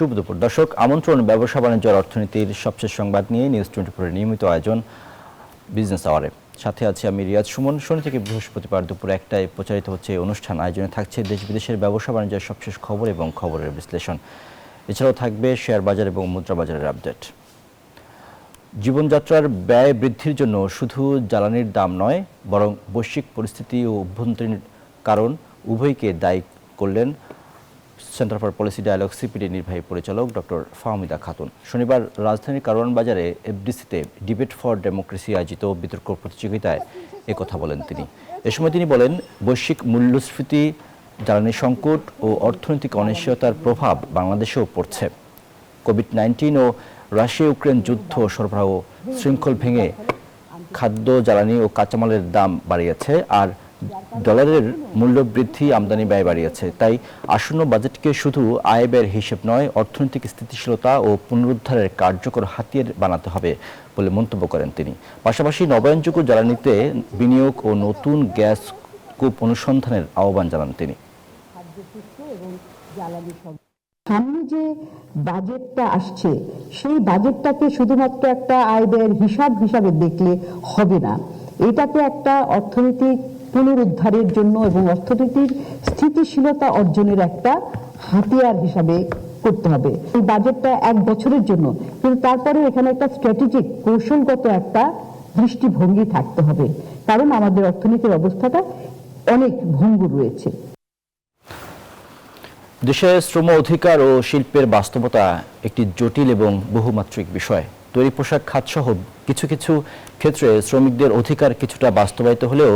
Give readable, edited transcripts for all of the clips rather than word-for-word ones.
শুভ দুপুর দর্শক, আমন্ত্রণ ব্যবসা বাণিজ্য আর অর্থনীতির সবশেষ সংবাদ নিয়ে নিউজ 24 নিয়মিত আয়োজন বিজনেস আওয়ারে। সাথে আছি আমি রিয়াজ সুমন। শনি থেকে বৃহস্পতিবার দুপুর 1টায় প্রচারিত হচ্ছে এই অনুষ্ঠান। আয়োজনে থাকছে দেশ বিদেশের ব্যবসা বাণিজ্যের সবশেষ খবর এবং খবরের বিশ্লেষণ। এছাড়াও থাকবে শেয়ার বাজার এবং মুদ্রা বাজারের আপডেট। জীবনযাত্রার ব্যয় বৃদ্ধির জন্য শুধু জ্বালানির দাম নয়, বরং বৈশ্বিক পরিস্থিতি ও অভ্যন্তরীণ কারণ উভয়কে দায়ী করলেন centre for policy dialogue CPD নির্বাহী পরিচালক ডক্টর ফাহমিদা খাতুন। শনিবার রাজধানীর কারওয়ান বাজারে এফডিসিতে ডিবেট ফর ডেমোক্রেসি আয়োজিত বিতর্ক প্রতিযোগিতায় একথা বলেন তিনি। এ সময় তিনি বলেন, বৈশ্বিক মূল্যস্ফীতি, জ্বালানি সংকট ও অর্থনৈতিক অনিশ্চয়তার প্রভাব বাংলাদেশেও পড়ছে। কোভিড-19 ও রাশিয়া ইউক্রেন যুদ্ধ সরবরাহ শৃঙ্খল ভেঙে খাদ্য, জ্বালানি ও কাঁচামালের দাম বাড়িয়েছে, আর ডলারের মূল্য বৃদ্ধি আমদানি ব্যয় বাড়িয়েছে। তাই আসন্ন বাজেটকে শুধু আয় ব্যয়ের হিসেব নয়, অর্থনৈতিক স্থিতিশীলতা ও পুনরুদ্ধারের কার্যকর হাতিয়ার বানাতে হবে বলে মন্তব্য করেন তিনি। পাশাপাশি নবায়নযোগ্য জ্বালানিতে বিনিয়োগ ও নতুন গ্যাস কূপ অনুসন্ধানের আহ্বান জানান তিনি। সামনে যে বাজেটটা আসছে, সেই বাজেটটাকে শুধুমাত্র একটা আয় ব্যয়ের হিসাবে দেখলে হবে না। এটাকে একটা অর্থনৈতিক পুনরুদ্ধারের জন্য এবং অর্থনীতির স্থিতিশীলতা অর্জনের একটা হাতিয়ার হিসাবে করতে হবে। এই বাজেটটা 1 বছরের জন্য, কিন্তু তারপরে এখানে একটা স্ট্র্যাটেজিক, কৌশলগত একটা দৃষ্টিভঙ্গি থাকতে হবে, কারণ আমাদের অর্থনীতির অবস্থাটা অনেক ভঙ্গুর রয়েছে। দেশে শ্রম অধিকার ও শিল্পের বাস্তবতা একটি জটিল এবং বহুমাত্রিক বিষয়। তৈরি পোশাক খাতসহ কিছু কিছু ক্ষেত্রে শ্রমিকদের অধিকার কিছুটা বাস্তবায়িত হলেও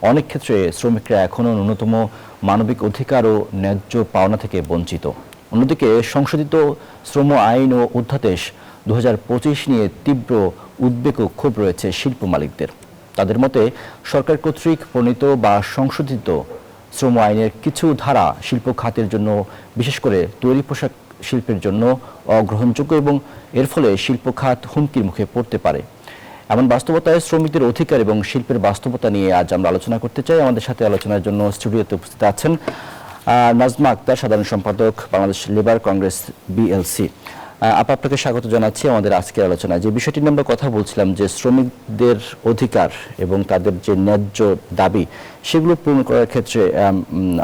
অনেক ক্ষেত্রে শ্রমিকরা এখনও ন্যূনতম মানবিক অধিকার ও ন্যায্য পাওনা থেকে বঞ্চিত। অন্যদিকে সংশোধিত শ্রম আইন ও অধ্যাদেশ 2025 নিয়ে তীব্র উদ্বেগ ও ক্ষোভ রয়েছে শিল্প মালিকদের। তাদের মতে, সরকার কর্তৃক প্রণীত বা সংশোধিত শ্রম আইনের কিছু ধারা শিল্প খাতের জন্য, বিশেষ করে তৈরি পোশাক শিল্পের জন্য অগ্রহণযোগ্য এবং এর ফলে শিল্প খাত হুমকির মুখে পড়তে পারে। এমন বাস্তবতায় শ্রমিকদের অধিকার এবং শিল্পের বাস্তবতা নিয়ে আজ আমরা আলোচনা করতে চাই। আমাদের সাথে আলোচনার জন্য স্টুডিওতে উপস্থিত আছেন নাজমা আক্তার, সাধারণ সম্পাদক, বাংলাদেশ লেবার কংগ্রেস বিএলসি। আপনাকে স্বাগত জানাচ্ছি আমাদের আজকের আলোচনায়। যে বিষয়টি নিয়ে আমরা কথা বলছিলাম, যে শ্রমিকদের অধিকার এবং তাদের যে ন্যায্য দাবি, সেগুলো পূরণ করার ক্ষেত্রে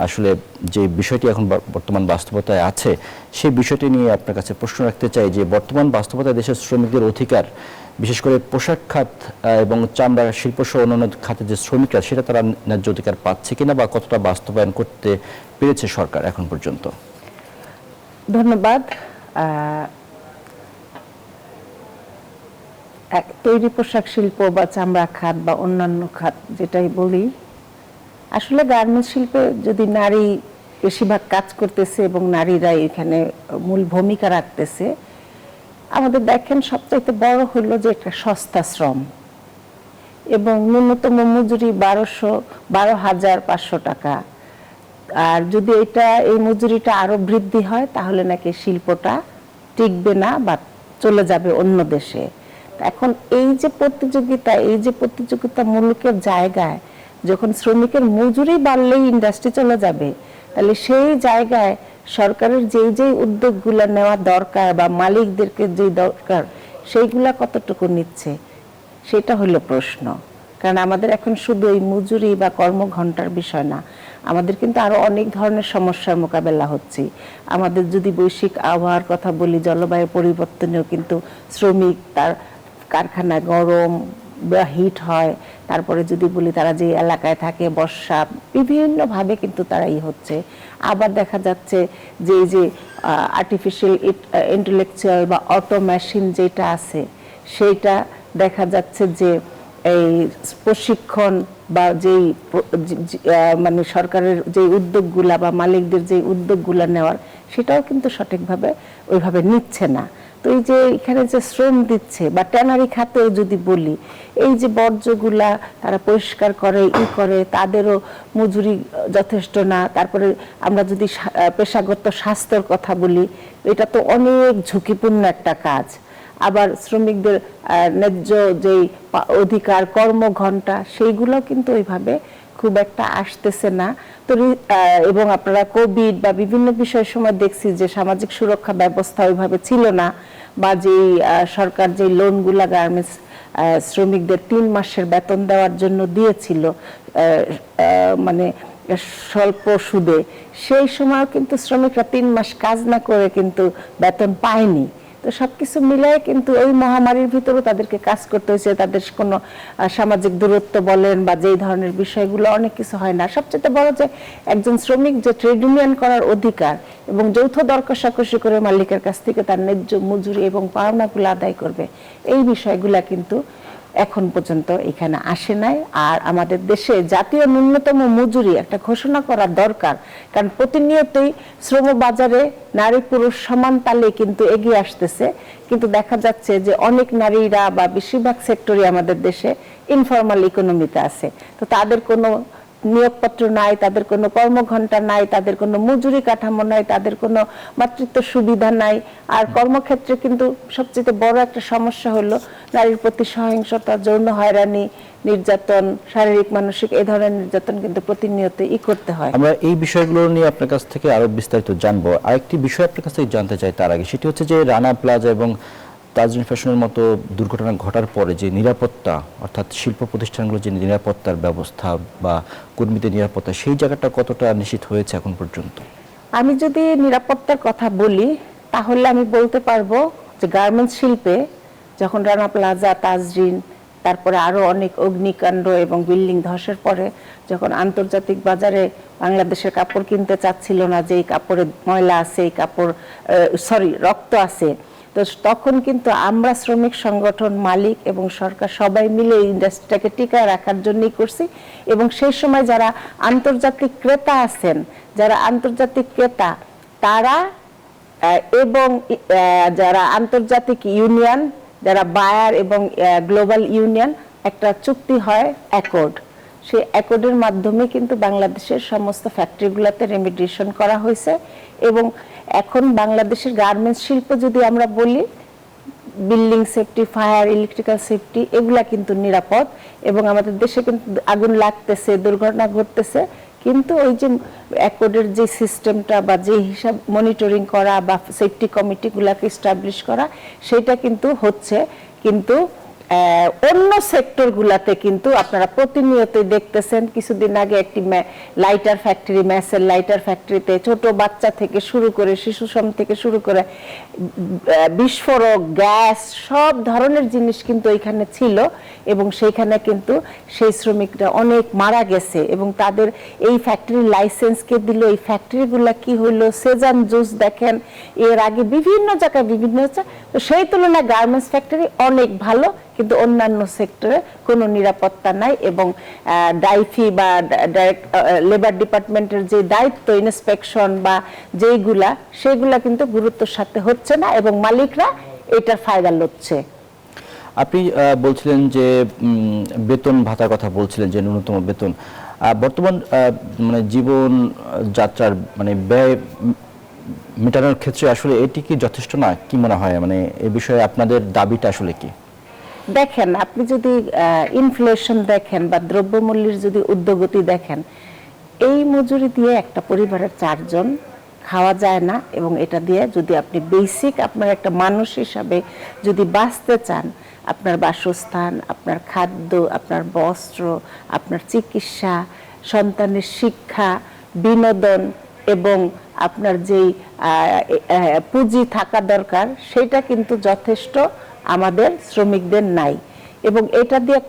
আসলে যে বিষয়টি এখন বর্তমান বাস্তবতায় আছে, সেই বিষয়টি নিয়ে আপনার কাছে প্রশ্ন রাখতে চাই যে বর্তমান বাস্তবতায় দেশের শ্রমিকদের অধিকার, বিশেষ করে পোশাক খাত এবং চামড়া শিল্প সহ অন্যান্য খাতে যে শ্রমিকরা, সেটা তারা ন্যায্য অধিকার পাচ্ছে কিনা বা কতটা বাস্তবায়ন করতে পেরেছে সরকার এখন পর্যন্ত? ধন্যবাদ। তৈরি পোশাক শিল্প বা চামড়া খাত বা অন্যান্য খাত যেটাই বলি, আসলে গার্মেন্টস শিল্পে যদি নারী বেশিরভাগ কাজ করতেছে এবং নারীরা এখানে মূল ভূমিকা রাখতেছে, আমাদের দেখেন সবচাইতে বড় হলো যে একটা সস্তা শ্রম এবং ন্যূনতম মজুরি 12,500 টাকা। আর যদি এই মজুরিটা আরো বৃদ্ধি হয়, তাহলে নাকি শিল্পটা টিকবে না বা চলে যাবে অন্য দেশে। এখন এই যে প্রতিযোগিতামূলকের জায়গায় যখন শ্রমিকের মজুরি বাড়লেই ইন্ডাস্ট্রি চলে যাবে, তাহলে সেই জায়গায় সরকারের যেই উদ্যোগগুলো নেওয়া দরকার বা মালিকদেরকে যে দরকার, সেইগুলা কতটুকু নিচ্ছে, সেটা হলো প্রশ্ন। কারণ আমাদের এখন শুধু এই মজুরি বা কর্মঘণ্টার বিষয় না, আমাদের কিন্তু আরো অনেক ধরনের সমস্যার মোকাবেলা হচ্ছে। আমাদের যদি বৈশ্বিক আবহাওয়ার কথা বলি, জলবায়ু পরিবর্তনেও কিন্তু শ্রমিক, তার কারখানায় গরম বা হিট হয়, তারপরে যদি বলি তারা যে এলাকায় থাকে, বর্ষা, বিভিন্নভাবে কিন্তু তারা হচ্ছে। আবার দেখা যাচ্ছে যে এই যে আর্টিফিশিয়াল ইন্টেলেকচুয়াল বা অটো মেশিন যেটা আছে, সেইটা দেখা যাচ্ছে যে এই প্রশিক্ষণ বা যেই মানে সরকারের যে উদ্যোগগুলা বা মালিকদের যে উদ্যোগগুলা নেওয়ার, সেটাও কিন্তু সঠিকভাবে ওইভাবে নিচ্ছে না। তো এই যে এখানে যে শ্রম দিচ্ছে বা ট্যানারি খাতেও যদি বলি, এই যে বর্জ্যগুলা তারা পরিষ্কার করে, তাদেরও মজুরি যথেষ্ট না। তারপরে আমরা যদি পেশাগত স্বাস্থ্যের কথা বলি, এটা তো অনেক ঝুঁকিপূর্ণ একটা কাজ। আবার শ্রমিকদের ন্যায্য যেই অধিকার, কর্মঘণ্টা, সেইগুলো কিন্তু ওইভাবে খুব একটা আসতেছে না। তো এবং আপনারা কোভিড বা বিভিন্ন বিষয়ের সময় দেখছি যে সামাজিক সুরক্ষা ব্যবস্থা ওইভাবে ছিল না, বা যে সরকার যে লোনগুলা গার্মেন্টস শ্রমিকদের 3 মাসের বেতন দেওয়ার জন্য দিয়েছিল মানে স্বল্প সুদে, সেই সময় কিন্তু শ্রমিকরা 3 মাস কাজ না করে কিন্তু বেতন পায়নি। তো সবকিছু মিলাই কিন্তু ওই মহামারীর ভিতরেও তাদেরকে কাজ করতে হয়েছে। তাদের কোনো সামাজিক দূরত্ব বলেন বা যেই ধরনের বিষয়গুলো, অনেক কিছু হয় না। সবচেয়ে বড় যে একজন শ্রমিক যে ট্রেড ইউনিয়ন করার অধিকার এবং যৌথ দর কষাকষি করে মালিকের কাছ থেকে তার ন্যায্য মজুরি এবং পাওনাগুলো আদায় করবে, এই বিষয়গুলা কিন্তু এখন পর্যন্ত এখানে আসে নাই। আর আমাদের দেশে জাতীয় ন্যূনতম মজুরি একটা ঘোষণা করা দরকার, কারণ প্রতিনিয়তই শ্রম বাজারে নারী পুরুষ সমান তালে কিন্তু এগিয়ে আসতেছে, কিন্তু দেখা যাচ্ছে যে অনেক নারীরা বা বেশিরভাগ সেক্টরই আমাদের দেশে ইনফর্মাল ইকোনমিতে আছে। তো তাদের কোনো নিয়োগপত্র নাই, তাদের কোনো কর্মঘণ্টা নাই, তাদের কোনো মজুরি কাঠামো নাই, তাদের কোনো মাতৃত্ব সুবিধা নাই। আর কর্মক্ষেত্রে কিন্তু সবচেয়ে বড় একটা সমস্যা হলো নারীর প্রতি সহিংসতা, যৌন হয়রানি, নির্যাতন, শারীরিক মানসিক এই ধরনের নির্যাতন কিন্তু প্রতিনিয়ত করতে হয়। আমরা এই বিষয়গুলো নিয়ে আপনার কাছ থেকে আরো বিস্তারিত জানবো। আরেকটি বিষয় আপনার কাছ থেকে জানতে চাই তার আগে, সেটি হচ্ছে যে রানা প্লাজা এবং তাজরিন ফ্যাশনের মতো দুর্ঘটনা ঘটার পরে যে নিরাপত্তা, অর্থাৎ শিল্প প্রতিষ্ঠানগুলোর যে নিরাপত্তার ব্যবস্থা বা কর্মীদের নিরাপত্তা, সেই জায়গাটা কতটা নিশ্চিত হয়েছে এখন পর্যন্ত? আমি যদি নিরাপত্তার কথা বলি তাহলে আমি বলতে পারবো যে গার্মেন্টস শিল্পে যখন রানা প্লাজা, তাজরিন, তারপরে আরো অনেক অগ্নিকাণ্ড এবং বিল্ডিং ধসের পরে যখন আন্তর্জাতিক বাজারে বাংলাদেশের কাপড় কিনতে চাচ্ছিল না, যে এই কাপড়ে ময়লা আছে, এই কাপড় রক্ত আছে, তো তখন কিন্তু আমরা শ্রমিক সংগঠন, মালিক এবং সরকার সবাই মিলে এই ইন্ডাস্ট্রিটাকে টিকায় রাখার জন্যই করছি। এবং সেই সময় যারা আন্তর্জাতিক ক্রেতা আছেন, যারা আন্তর্জাতিক ক্রেতা তারা এবং যারা আন্তর্জাতিক ইউনিয়ন, যারা বায়ার এবং গ্লোবাল ইউনিয়ন, একটা চুক্তি হয় অ্যাকর্ড। সেই অ্যাকর্ডের মাধ্যমে কিন্তু বাংলাদেশের সমস্ত ফ্যাক্টরিগুলোতে রেমিডিয়েশন করা হয়েছে। এবং এখন বাংলাদেশের গার্মেন্টস শিল্প যদি আমরা বলি, building safety, fire, electrical safety, এগুলা কিন্তু নিরাপদ। এবং আমাদের দেশে কিন্তু আগুন লাগতেছে, দুর্ঘটনা ঘটতেছে, কিন্তু ওই যে অ্যাকর্ডের যে সিস্টেমটা বা যে হিসাব মনিটরিং করা বা সেফটি কমিটিগুলোকে এস্টাবলিশ করা, সেটা কিন্তু হচ্ছে। কিন্তু অন্য সেক্টরগুলোতে কিন্তু আপনারা প্রতিনিয়তই দেখতেছেন, কিছুদিন আগে একটি লাইটার ফ্যাক্টরি, ম্যাসের লাইটার ফ্যাক্টরিতে ছোট বাচ্চা থেকে শুরু করে শিশু শ্রম থেকে শুরু করে বিস্ফোরক, গ্যাস, সব ধরনের জিনিস কিন্তু এখানে ছিল। এবং সেইখানে কিন্তু সেই শ্রমিকরা অনেক মারা গেছে। এবং তাদের এই ফ্যাক্টরির লাইসেন্সকে দিল, এই ফ্যাক্টরিগুলা কি হইলো, সেজান জুস দেখেন, এর আগে বিভিন্ন জায়গায় বিভিন্ন হচ্ছে। তো সেই তুলনায় গার্মেন্টস ফ্যাক্টরি অনেক ভালো, কিন্তু অন্যান্য সেক্টরে কোনো নিরাপত্তা নাই। এবং ডাইফি বা ডাইরেক্ট লেবার ডিপার্টমেন্টের যে দায়িত্ব ইন্সপেকশন বা যেইগুলা, সেগুলা কিন্তু গুরুত্বের সাথে হচ্ছে না এবং মালিকরা এটার ফায়দা লুটছে। আপনি বলছিলেন যে বেতন ভাতার কথা বলছিলেন, যে ন্যূনতম বেতন বর্তমান মানে জীবন যাত্রার মানে ব্যয় মেটানোর ক্ষেত্রে আসলে এটি কি যথেষ্ট না? কি মনে হয়, মানে এই বিষয়ে আপনাদের দাবিটা আসলে কি? দেখেন, আপনি যদি ইনফ্লেশন দেখেন বা দ্রব্যমূল্যের যদি ঊর্ধ্বগতি দেখেন, এই মজুরি দিয়ে একটা পরিবারের 4 জন খাওয়া যায় না। এবং এটা দিয়ে যদি আপনি বেসিক আপনার একটা মানুষ হিসাবে যদি বাঁচতে চান, আপনার বাসস্থান, আপনার খাদ্য, আপনার বস্ত্র, আপনার চিকিৎসা, সন্তানের শিক্ষা, বিনোদন এবং আপনার যেই পুঁজি থাকা দরকার, সেটা কিন্তু যথেষ্ট আমাদের শ্রমিকদের নাই। এবং এটা দিয়ে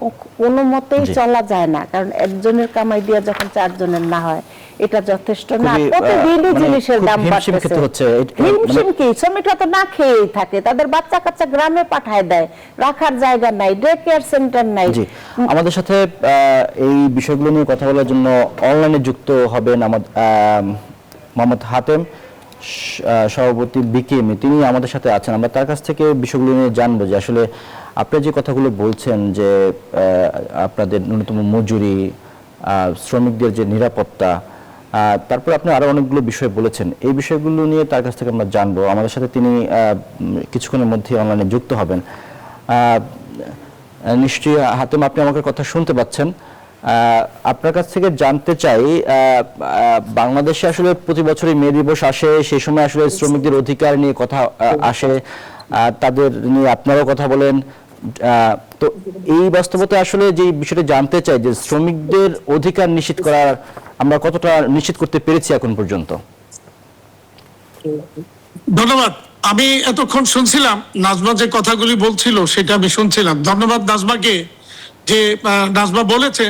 কোনো মতেই চলা যায় না, কারণ একজনের কামাই দিয়ে যখন 4 জনের না হয়, এটা যথেষ্ট না। প্রতিদিনই জিনিসের দাম বাড়তেছে। হিমশিম কি, শ্রমিকরা তো না খেয়েই থাকে, তাদের বাচ্চা কাচ্চা গ্রামে পাঠায় দেয়, রাখার জায়গা নাই, ডে কেয়ার সেন্টার নাই। আমাদের সাথে এই বিষয়গুলো নিয়ে কথা বলার জন্য অনলাইনে যুক্ত হবেন মোহাম্মদ হাতেম, সভাপতি বিকেএমই, তিনি আমাদের সাথে আছেন। আমরা তার কাছ থেকে বিষয়গুলো নিয়ে জানবো যে আসলে আপনি যে কথাগুলো বলছেন, যে আপনাদের ন্যূনতম মজুরি, শ্রমিকদের যে নিরাপত্তা, তারপর আপনি আরো অনেকগুলো বিষয় বলেছেন, এই বিষয়গুলো নিয়ে তার কাছ থেকে আমরা জানবো। আমাদের সাথে তিনি কিছুক্ষণের মধ্যে অনলাইনে যুক্ত হবেন। নিশ্চয়ই হাতেম, আপনি আমাকে কথা শুনতে পাচ্ছেন? আপনার কাছ থেকে জানতে চাই, বাংলাদেশে আসলে প্রতি বছরই মে দিবস আসে, সেই সময় আসলে শ্রমিকদের অধিকার নিয়ে কথা আসে, তাদের নিয়ে আপনারাও কথা বলেন। তো এই বাস্তবতায় আসলে যে বিষয়টা জানতে চাই যে শ্রমিকদের অধিকার নিশ্চিত করার আমরা কতটা নিশ্চিত করতে পেরেছি এখন পর্যন্ত। ধন্যবাদ। আমি এতক্ষণ শুনছিলাম নাজমা যে কথাগুলি বলছিল সেটা আমি শুনছিলাম। ধন্যবাদ নাজমাকে, যে নাজমা বলেছে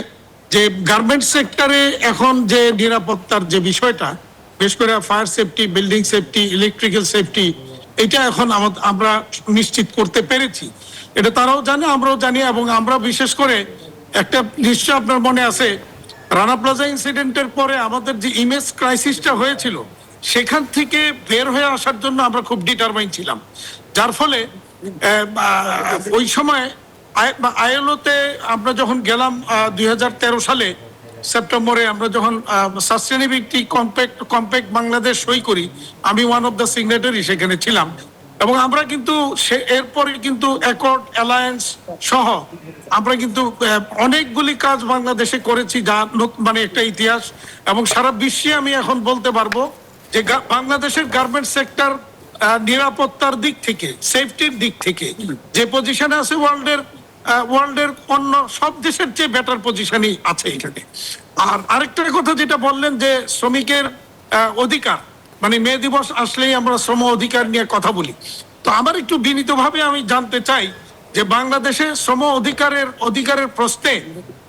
যে গার্মেন্টস সেক্টরে এখন যে নিরাপত্তার যে বিষয়টা, বিশেষ করে fire safety, building safety, electrical safety, এটা এখন আমরা নিশ্চিত করতে পেরেছি। এটা তারাও জানে, আমরাও জানি। এবং আমরা বিশেষ করে একটা, নিশ্চয় আপনার মনে আছে, রানা প্লাজা ইনসিডেন্টের পরে আমাদের যে ইমেজ ক্রাইসিসটা হয়েছিল, সেখান থেকে বের হয়ে আসার জন্য আমরা খুব ডিটারমাইন ছিলাম। যার ফলে ওই সময় আইএলওতে আমরা যখন গেলাম 2013 সালে সেপ্টেম্বরে, আমরা যখন সাস্টেনেবিলিটি কম্প্যাক্ট বাংলাদেশ সই করি, আমি ওয়ান অফ দ্য সিগনেটারি সেখানে ছিলাম। এবং আমরা কিন্তু এরপরে কিন্তু অ্যাকর্ড, অ্যালায়েন্স সহ আমরা কিন্তু অনেকগুলি কাজ বাংলাদেশে করেছি, যা মানে একটা ইতিহাস। এবং সারা বিশ্বে আমি এখন বলতে পারবো যে বাংলাদেশের গার্মেন্টস সেক্টর নিরাপত্তার দিক থেকে, সেফটির দিক থেকে যে পজিশনে আছে, ওয়ার্ল্ডের অন্য সব দেশের চেয়ে বেটার পজিশনই আছে এখানে। আর আরেকটা কথা যেটা বললেন যে শ্রমিকের অধিকার, মানে মে দিবস আসলেই আমরা শ্রম অধিকার নিয়ে কথা বলি। তো আমার একটু বিনীতভাবে আমি জানতে চাই যে বাংলাদেশে শ্রম অধিকারের প্রশ্নে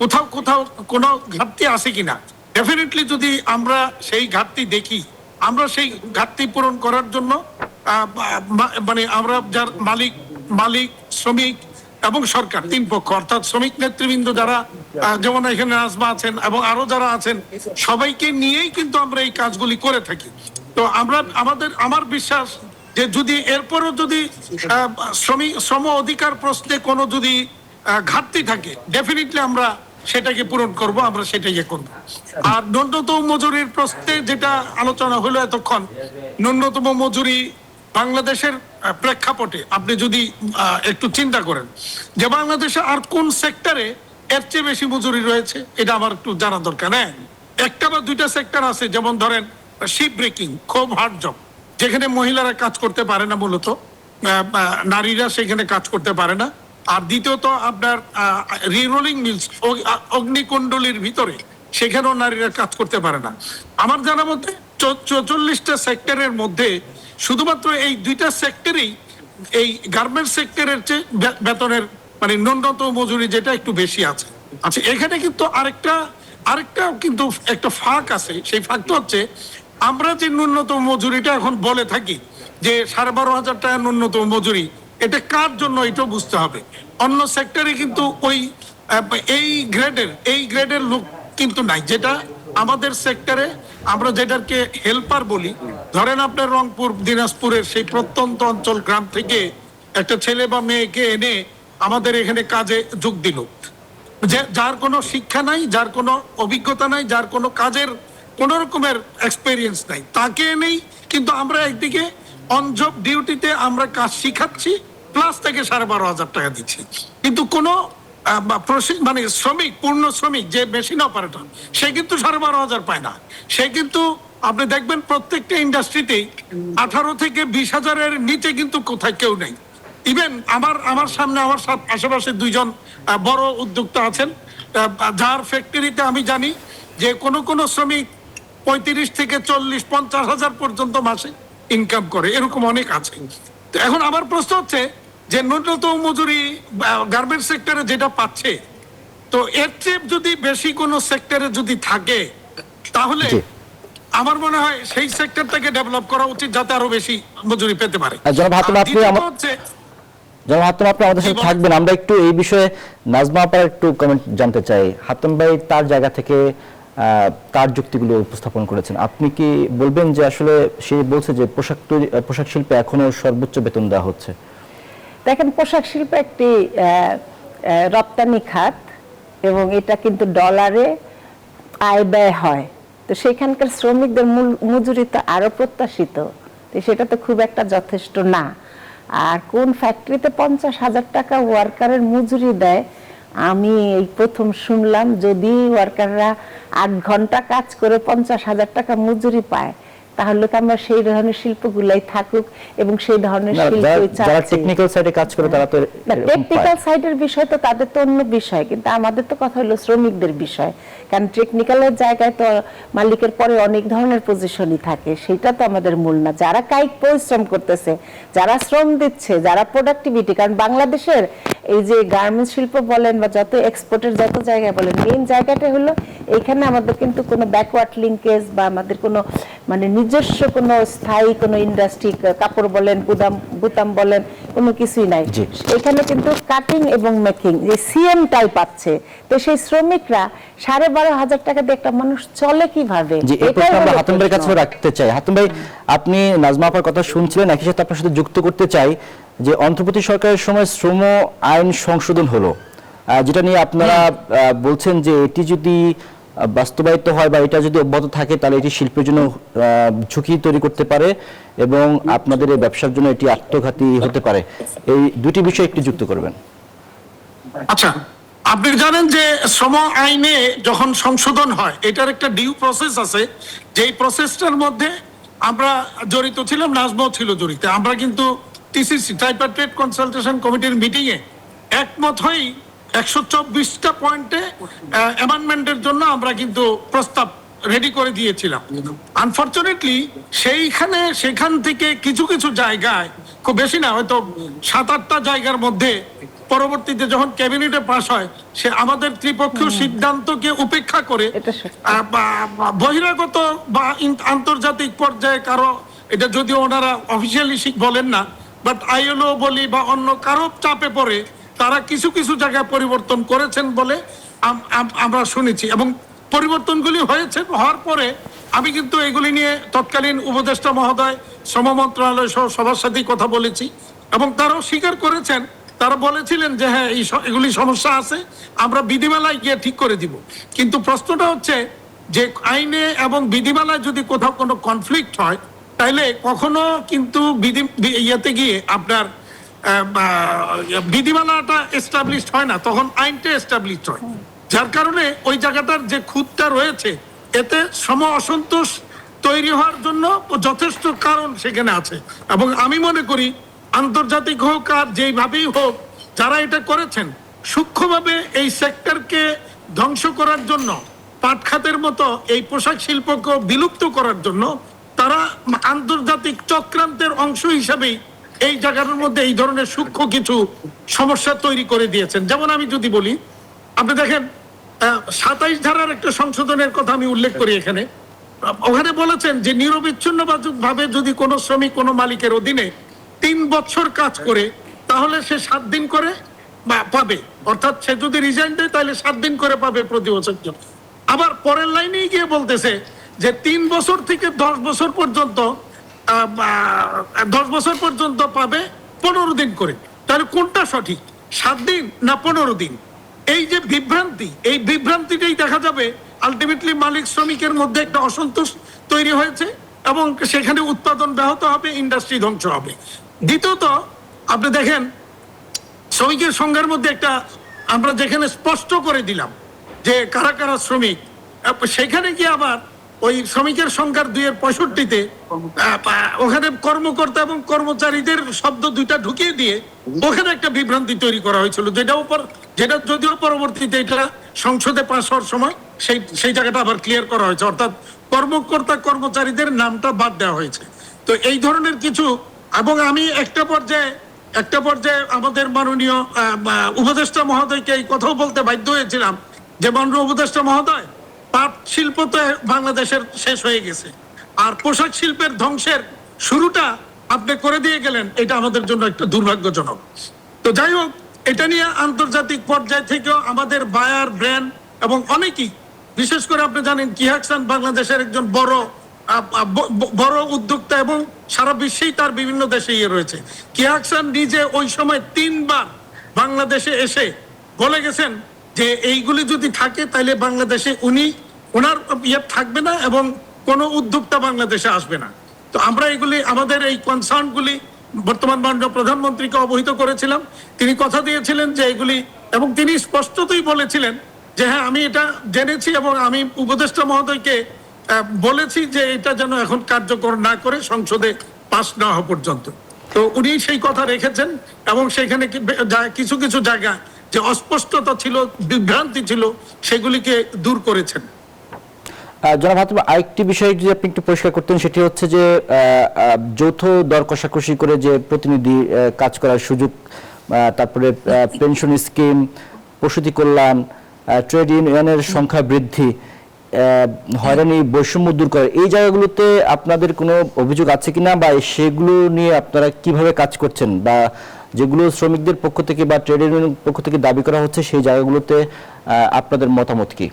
কোথাও কোনো ঘাটতি আছে কিনা। ডেফিনেটলি যদি আমরা সেই ঘাটতি দেখি, আমরা সেই ঘাটতি পূরণ করার জন্য মানে আমরা যার মালিক, শ্রমিক এবং সরকার, তিন পক্ষ, অর্থাৎ শ্রমিক নেতৃবৃন্দ যারা, যেমন এখানে নাজমা আছেন এবং আরো যারা আছেন, সবাইকে নিয়েই কিন্তু আমরা এই কাজগুলি করে থাকি। তো আমার বিশ্বাস যে যদি এরপরও যদি শ্রম অধিকার প্রশ্নে কোনো যদি ঘাটতি থাকে, ডেফিনেটলি আমরা সেটাকে পূরণ করব, আমরা সেটাই করব। আর ন্যূনতম মজুরির প্রশ্নে যেটা আলোচনা হলো এতক্ষণ, ন্যূনতম মজুরি বাংলাদেশের প্রেক্ষাপটে আপনি যদি একটু চিন্তা করেন যে বাংলাদেশে আর কোন সেক্টরে এর চেয়ে বেশি মজুরি রয়েছে, এটা আমার একটু জানা দরকার। হ্যাঁ, একটা বা দুইটা সেক্টর আছে, যেমন ধরেন শিপ ব্রেকিং, খুব হার্ড জব, যেখানে মহিলারা কাজ করতে পারে না, মূলত নারীরা সেখানে কাজ করতে পারে না। আর দ্বিতীয়ত আপনার রিরোলিং মিলস, অগ্নিকুণ্ডলীর ভিতরে, সেখানেও নারীরা কাজ করতে পারে না। আমার জানা মতে 44টা সেক্টরের মধ্যে শুধুমাত্র এই দুইটা সেক্টরেই এই গার্মেন্টস সেক্টরের চেয়ে বেতনের মানে ন্যূনতম মজুরি যেটা একটু বেশি আছে। আচ্ছা, এখানে কিন্তু আরেকটা কিন্তু একটা ফাঁক আছে। সেই ফাঁকটা হচ্ছে, আমরা যে ন্যূনতম মজুরিটা এখন বলে থাকি যে 12,500 টাকা ন্যূনতম মজুরি, এটা কার জন্য এটাও বুঝতে হবে। অন্য সেক্টরে কিন্তু ওই এই গ্রেডের লোক কিন্তু নাই, যেটা আমাদের সেক্টরে আমরা যেটাকে হেল্পার বলি। ধরেন আপনার রংপুর, দিনাজপুরের সেই প্রত্যন্ত অঞ্চল, গ্রাম থেকে একটা ছেলে বা মেয়েকে এনে আমাদের এখানে কাজে যোগ দিল, যার কোনো শিক্ষা নাই, যার কোনো অভিজ্ঞতা নাই, যার কোনো কাজের কোনো রকমের এক্সপেরিয়েন্স নাই, তাকে এনেই কিন্তু আমরা একদিকে অন জব ডিউটিতে আমরা কাজ শিখাচ্ছি, প্লাস তাকে 12,500 টাকা দিচ্ছি। কিন্তু কোনো মানে শ্রমিক, পূর্ণ শ্রমিক যে মেশিন অপারেটর, সে কিন্তু 12,500 পায় না। সে কিন্তু আপনি দেখবেন প্রত্যেকটা ইন্ডাস্ট্রিতেই 18 থেকে 20,000-এর নিচে কিন্তু কোথায় কেউ নেই। ইভেন আমার সামনে, আমার আশেপাশে দুইজন বড় উদ্যোক্তা আছেন, যার ফ্যাক্টরিতে আমি জানি যে কোনো শ্রমিক 35 থেকে 40-50 হাজার পর্যন্ত মাসে ইনকাম করে, এরকম অনেক আছে। তো এখন আমার প্রশ্ন হচ্ছে যে ন্যূনতম মজুরি গার্মেন্টস সেক্টরে যেটা পাচ্ছে, তো এর চেয়ে যদি বেশি কোনো সেক্টরে যদি থাকে, তাহলে আমার মনে হয় সেই সেক্টরটাকে ডেভেলপ করা উচিত, যাতে আরো বেশি মজুরি পেতে পারে। আপনি আমাদের সাথে থাকবেন, আমরা একটু এই বিষয়ে নাজমা আপার একটু কমেন্ট জানতে চাই। হাতেম ভাই তার জায়গা থেকে তার যুক্তিগুলো উপস্থাপন করেছেন। আপনি কি বলবেন যে আসলে সে বলছে যে পোশাক শিল্পে এখনো সর্বোচ্চ বেতন দেওয়া হচ্ছে? দেখেন, পোশাক শিল্প একটি রপ্তানি খাত এবং এটা কিন্তু ডলারে আয় ব্যয় হয়। তো সেখানকার শ্রমিকদের মজুরি তো আরো প্রত্যাশিত, তো সেটা তো খুব একটা যথেষ্ট না। আর কোন ফ্যাক্টরিতে 50,000 টাকা ওয়ার্কারের মজুরি দেয়, আমি এই প্রথম শুনলাম যদি ওয়ার্কাররা 8 ঘন্টা কাজ করে 50,000 টাকা মজুরি পায়, তাহলে তো আমরা সেই ধরনের শিল্পগুলাই থাকুক এবং সেই ধরনের শিল্পই যারা চাচ্ছি। টেকনিক্যাল সাইডে কাজ করে তারা তো টেকনিক্যাল সাইডের বিষয় তো তাদের তো অন্য বিষয়, কিন্তু আমাদের তো কথা হলো শ্রমিকদের বিষয়। কারণ টেকনিক্যালের জায়গায় তো মালিকের পরে অনেক ধরনের পজিশনই থাকে, সেটা তো আমাদের মূল না। যারা কায়িক পরিশ্রম করতেছে, যারা শ্রম দিচ্ছে, যারা প্রোডাক্টিভিটি, কারণ বাংলাদেশের এই যে গার্মেন্টস শিল্প বলেন বা যত এক্সপোর্টের যত জায়গায় বলেন, মেইন জায়গাটা হলো এখানে আমাদের কিন্তু কোনো ব্যাকওয়ার্ড লিঙ্কেজ বা আমাদের কোনো মানে নিজস্ব কোনো স্থায়ী কোনো ইন্ডাস্ট্রি, কাপড় বলেন, বুতাম বলেন, কোনো কিছুই নাই। এখানে কিন্তু কাটিং এবং মেকিং যে সিএম টাইপ আছে। তো সেই শ্রমিকরা 12,500 টাকা দিয়ে একটা মানুষ চলে কিভাবে? জি, এই প্রশ্ন আমরা হাতুম ভাইয়ের কাছে রাখতে চাই। হাতুম ভাই, আপনি নাজমা আপার কথা শুনছিলেন, একই সাথে আপনার সাথে যুক্ত করতে চাই যে অন্তর্বর্তী সরকারের সময় শ্রম আইন সংশোধন হলো, যেটা নিয়ে আপনারা বলছেন যে এটি যদি বাস্তবায়িত হয় বা এটা যদি অব্যাহত থাকে তাহলে এটি শিল্পের জন্য ঝুঁকি তৈরি করতে পারে এবং আপনাদের এই ব্যবসার জন্য এটি আত্মঘাতী হতে পারে। এই দুটি বিষয় একটু যুক্ত করবেন। আচ্ছা, আপনি জানেন যে শ্রম আইনে যখন সংশোধন হয় এটার একটা ডিউ প্রসেস আছে, যেই প্রসেসটার মধ্যে আমরা জড়িত ছিলাম, নাজমাও ছিল জড়িত। আমরা কিন্তু টিসিসি ট্রাইপার্টাইট কনসালটেশন কমিটির মিটিং এ একমত হই 124টা পয়েন্টে অ্যামেন্ডমেন্টের জন্য আমরা কিন্তু প্রস্তাব রেডি করে দিয়েছিলাম। আনফরচুনেটলি সেখান থেকে কিছু কিছু জায়গায়, খুব বেশি না, হয়তো 7-8টা জায়গার মধ্যে পরবর্তীতে যখন ক্যাবিনেটে পাস হয়, সে আমাদের ত্রিপক্ষীয় সিদ্ধান্তকে উপেক্ষা করে বহিরাগত বা আন্তর্জাতিক পর্যায়ে কারো, এটা যদিও ওনারা অফিসিয়ালি বলেন না, বাট আইএলও বলি বা অন্য কারো চাপে পড়ে তারা কিছু কিছু জায়গায় পরিবর্তন করেছেন বলে আমরা শুনেছি। এবং পরিবর্তনগুলি হয়েছে, হওয়ার পরে আমি কিন্তু এগুলি নিয়ে তৎকালীন উপদেষ্টা মহোদয়, শ্রম মন্ত্রণালয় সহ সবার সাথেই কথা বলেছি এবং তারাও স্বীকার করেছেন। তারা বলেছিলেন যে হ্যাঁ, এগুলি সমস্যা আছে, আমরা বিধিমালায় গিয়ে ঠিক করে দিব। কিন্তু প্রশ্নটা হচ্ছে যে আইনে এবং বিধিমালায় যদি কোথাও কোনো কনফ্লিক্ট হয়, তাইলে কখনো কিন্তু ইয়েতে গিয়ে আপনার বিধিমালাটা এস্টাবলিশড হয় না, তখন আইনটা এস্টাবলিশড হয়। যার কারণে ওই জায়গাটার যে খুঁতটা রয়েছে, এতে সম অসন্তোষ তৈরি হওয়ার জন্য যথেষ্ট কারণ সেখানে আছে। এবং আমি মনে করি আন্তর্জাতিক হোক আর যেইভাবেই হোক, যারা এটা করেছেন সূক্ষ্মভাবে এই সেক্টরকে ধ্বংস করার জন্য, পাট খাতের মতো এই পোশাক শিল্পকে বিলুপ্ত করার জন্য, তারা আন্তর্জাতিক চক্রান্তের অংশ হিসাবেই এই জায়গার মধ্যে এই ধরনের সূক্ষ্ম কিছু সমস্যা তৈরি করে দিয়েছেন। যেমন আমি যদি বলি, আপনি দেখেন 27 ধারার একটা সংশোধনের কথা আমি উল্লেখ করি এখানে। ওখানে বলেছেন যে নিরবিচ্ছিন্ন ভাবে যদি কোনো শ্রমিক কোনো মালিকের অধীনে 3 বছর কাজ করে, তাহলে সে 7 দিন করে পাবে, অর্থাৎ সে যদি রিজাইন দেয় তাহলে 7 দিন করে পাবে প্রতি বছর জন্য। আবার পরের লাইনেই গিয়ে বলতেছে যে 3 বছর থেকে 10 বছর পর্যন্ত 10 বছর পর্যন্ত পাবে 15 দিন করে। তাহলে কোনটা সঠিক, 7 দিন না 15 দিন? এই যে বিভ্রান্তি, এই বিভ্রান্তিটাই দেখা যাবে আলটিমেটলি মালিক শ্রমিকের মধ্যে একটা অসন্তোষ তৈরি হয়েছে এবং সেখানে উৎপাদন ব্যাহত হবে, ইন্ডাস্ট্রি ধ্বংস হবে। দ্বিতীয়ত, আপনি দেখেন শ্রমিকের সংখ্যার মধ্যে একটা আমরা যেখানে স্পষ্ট করে দিলাম যে কারা কারা শ্রমিক, সেখানে কি আবার ওই শ্রমিকের সংখ্যার 2-65-তে ওখানে কর্মকর্তা এবং কর্মচারীদের শব্দ দুইটা ঢুকিয়ে দিয়ে ওখানে একটা বিভ্রান্তি তৈরি করা হয়েছিল, যেটা যদিও পরবর্তীতে এটা সংসদে পাস হওয়ার সময় সেই জায়গাটা আবার ক্লিয়ার করা হয়েছে, অর্থাৎ কর্মকর্তা কর্মচারীদের নামটা বাদ দেওয়া হয়েছে। তো এই ধরনের কিছু, এবং আমি একটা পর্যায়ে আমাদের মাননীয় উপদেষ্টা মহোদয়কে এই কথাও বলতে বাধ্য হয়েছিলাম যে মাননীয় উপদেষ্টা মহোদয়, পাট শিল্প তো বাংলাদেশের শেষ হয়ে গেছে, আর পোশাক শিল্পের ধ্বংসের শুরুটা আপনি করে দিয়ে গেলেন, এটা আমাদের জন্য একটা দুর্ভাগ্যজনক। তো যাই হোক, এটা নিয়ে আন্তর্জাতিক পর্যায় থেকেও আমাদের বায়ার, ব্র্যান্ড এবং অনেকেই, বিশেষ করে আপনি জানেন কিহাকসান বাংলাদেশের একজন বড় উদ্যোক্তা এবং সারা বিশ্বেই তার বিভিন্ন দেশে রয়েছে। কিহাকসান নিজে ওই সময় 3 বার বাংলাদেশে এসে বলে গেছেন যে এইগুলি যদি থাকে তাহলে বাংলাদেশে ওনার থাকবে না এবং কোনো উদ্যোক্তা বাংলাদেশে আসবে না। তো আমরা এগুলি, আমাদের এই কনসার্নগুলি বর্তমান মাননীয় প্রধানমন্ত্রীকে অবহিত করেছিলাম। তিনি কথা দিয়েছিলেন যে এগুলি এবং তিনি স্পষ্টতই বলেছিলেন যে হ্যাঁ আমি এটা জেনেছি এবং আমি উপদেষ্টা মহোদয়কে বলেছি যে এটা যেন এখন কার্যকর না করে সংসদে পাস না হওয়া পর্যন্ত। তো উনি সেই কথা রেখেছেন এবং সেখানে কিছু কিছু জায়গা যে অস্পষ্টতা ছিল, বিভ্রান্তি ছিল, সেগুলিকে দূর করেছেন। জনাব হাতেম, আরেকটি বিষয় যদি আপনি একটু পরিষ্কার করতেন, সেটি হচ্ছে যে যৌথ দর কষাকষি করে যে প্রতিনিধি কাজ করার সুযোগ, তারপরে পেনশন স্কিম, প্রসূতি কল্যাণ, ট্রেড ইউনিয়নের সংখ্যা বৃদ্ধি, হয়রানি, বৈষম্য দূর করে, এই জায়গাগুলোতে আপনাদের কোনো অভিযোগ আছে কিনা, বা সেগুলো নিয়ে আপনারা কিভাবে কাজ করছেন, বা যেগুলো শ্রমিকদের পক্ষ থেকে বা ট্রেড ইউনিয়নের পক্ষ থেকে দাবি করা হচ্ছে সেই জায়গাগুলোতে আপনাদের মতামত কি?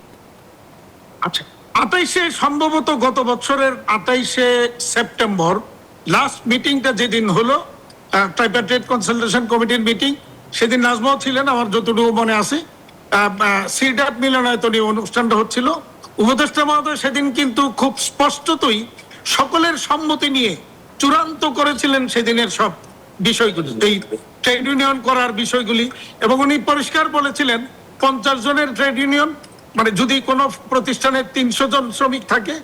আচ্ছা, 28 সম্ভবত গত বছরের 28 সেপ্টেম্বর লাস্ট মিটিংটা যেদিন হলো, ট্রাইপার্টাইট কনসালটেশন কমিটির মিটিং, সেদিন নাজমাও ছিলেন আমার যতটুকু মনে আছে। সিডাট মিলনায়তনে অনুষ্ঠানটা হচ্ছিল। উপদেষ্টা মহোদয় সেদিন কিন্তু খুব স্পষ্টতই সকলের সম্মতি নিয়ে চূড়ান্ত করেছিলেন সেদিনের সব বিষয়গুলি, এই ট্রেড ইউনিয়ন করার বিষয়গুলি, এবং উনি পরিষ্কার বলেছিলেন 50 জনের ট্রেড ইউনিয়ন, মানে যদি কোনো প্রতিষ্ঠানে 300 জন শ্রমিক থাকে,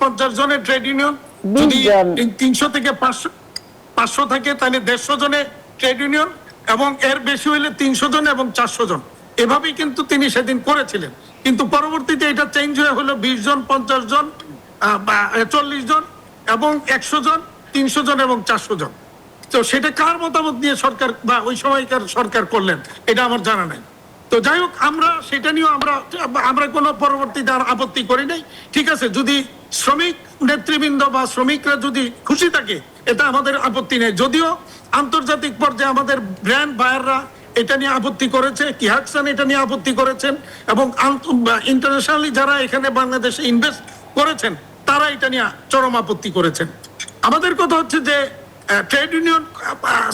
50 জনের ট্রেড ইউনিয়ন, যদি 300 থেকে 500 থাকে তাহলে 150 জনের ট্রেড ইউনিয়ন, এবং এর বেশি হইলে 300 জন এবং 400 জন, এভাবেই কিন্তু তিনি সেদিন করেছিলেন। কিন্তু পরবর্তীতে এটা চেঞ্জ হয়ে হলো 20 জন, 50 জন, 40 জন এবং 100 জন, 300 জন এবং 400 জন। তো সেটা কার মতামত নিয়ে সরকার বা ওই সময়কার সরকার করলেন এটা আমার জানা নাই। তো যাই হোক, আমরা সেটা নিয়েও আমরা কোনো পরবর্তীতে আর আপত্তি করি নাই। ঠিক আছে, যদি শ্রমিক নেতৃবৃন্দ বা শ্রমিকরা যদি খুশি থাকে এটা আমাদের আপত্তি নেই। যদিও আন্তর্জাতিক পর্যায়ে আমাদের ব্র্যান্ড বায়াররা এটা নিয়ে আপত্তি করেছে, কিহাকসান এটা নিয়ে আপত্তি করেছেন, এবং ইন্টারন্যাশনালি যারা এখানে বাংলাদেশে ইনভেস্ট করেছেন তারা এটা নিয়ে চরম আপত্তি করেছেন। আমাদের কথা হচ্ছে যে ট্রেড ইউনিয়ন